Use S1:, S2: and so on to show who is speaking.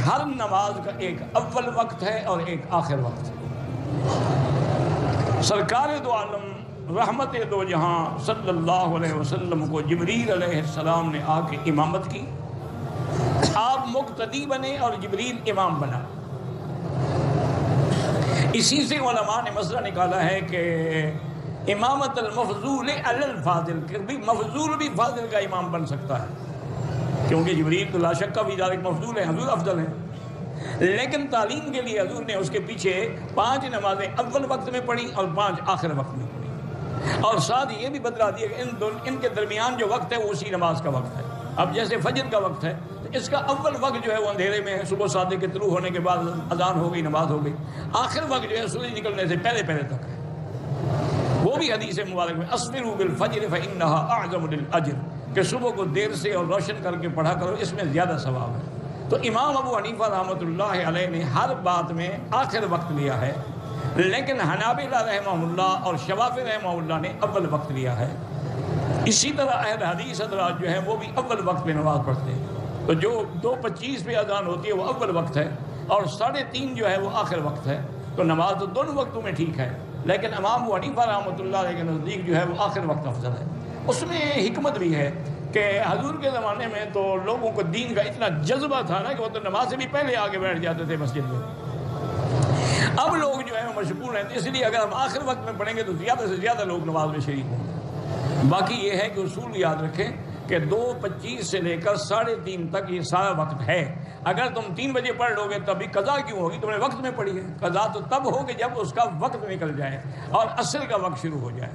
S1: ہر نماز کا ایک اول وقت ہے اور ایک آخر وقت ہے۔ سرکار دو عالم رحمت دو جہاں صلی اللہ علیہ وسلم کو جبریل علیہ السلام نے آ کے امامت کی، آپ مقتدی بنے اور جبریل امام بنا۔ اسی سے علماء نے مسئلہ نکالا ہے کہ امامت المفضول علی الفاضل، کہ بھی مفضول بھی فاضل کا امام بن سکتا ہے، کیونکہ جبریل تو لا شک کا بھی ذالک مفضول ہے، حضور افضل ہیں، لیکن تعلیم کے لیے حضور نے اس کے پیچھے 5 نمازیں اول وقت میں پڑھی اور 5 آخر وقت میں پڑھی، اور ساتھ یہ بھی بتلا دیا کہ ان کے درمیان جو وقت ہے وہ اسی نماز کا وقت ہے۔ اب جیسے فجر کا وقت ہے تو اس کا اول وقت جو ہے وہ اندھیرے میں ہے، صبح صادق کے طلوع ہونے کے بعد اذان ہو گئی، نماز ہو گئی۔ آخر وقت جو ہے سورج نکلنے سے پہلے تک ہے، وہ بھی حدیث مبارک میں اسبروا بالفجر فانها اعظم للاجر، کہ صبح کو دیر سے اور روشن کر کے پڑھا کرو، اس میں زیادہ ثواب ہے۔ تو امام ابو حنیفہ رحمۃ اللہ علیہ نے ہر بات میں آخر وقت لیا ہے، لیکن حنابلہ رحمہ اللہ اور شوافی رحمہ اللہ نے اول وقت لیا ہے۔ اسی طرح اہل حدیث حضرات جو ہیں وہ بھی اول وقت میں نماز پڑھتے ہیں، تو جو 2:25 پہ اذان ہوتی ہے وہ اول وقت ہے، اور 3:30 جو ہے وہ آخر وقت ہے۔ تو نماز تو دونوں وقتوں میں ٹھیک ہے، لیکن امام ابو حنیفہ رحمۃ اللہ علیہ کے نزدیک جو ہے وہ آخر وقت افضل ہے۔ اس میں حکمت بھی ہے کہ حضور کے زمانے میں تو لوگوں کو دین کا اتنا جذبہ تھا نا کہ وہ تو نماز سے بھی پہلے آگے بیٹھ جاتے تھے مسجد میں۔ اب لوگ جو ہے وہ مشغول ہیں، اس لیے اگر ہم آخر وقت میں پڑھیں گے تو زیادہ سے زیادہ لوگ نماز میں شریک ہوں گے۔ باقی یہ ہے کہ اصول یاد رکھیں کہ 2:25 سے لے کر 3:30 تک یہ سارا وقت ہے۔ اگر تم 3 بجے پڑھ لو گے تبھی قضا کیوں ہوگی؟ تم نے وقت میں پڑھی ہے۔ قضا تو تب ہوگی جب اس کا وقت نکل جائے اور عصر کا وقت شروع ہو جائے۔